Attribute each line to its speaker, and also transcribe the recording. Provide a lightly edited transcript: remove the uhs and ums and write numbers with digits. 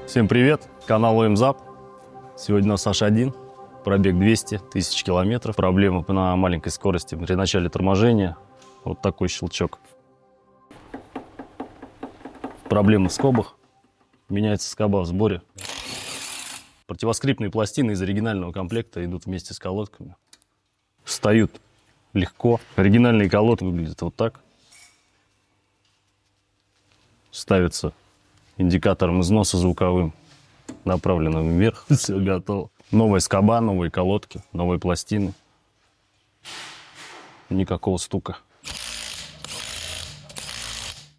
Speaker 1: Всем привет, канал ОМЗАП. Сегодня у нас H1, пробег 200 тысяч километров. Проблема на маленькой скорости при начале торможения. Вот такой щелчок. Проблема в скобах. Меняется скоба в сборе. Противоскрипные пластины из оригинального комплекта идут вместе с колодками. Встают легко. Оригинальные колодки выглядят вот так. Ставится индикатором износа звуковым, направленным вверх. Все готово. Новая скоба, новые колодки, новые пластины. Никакого стука.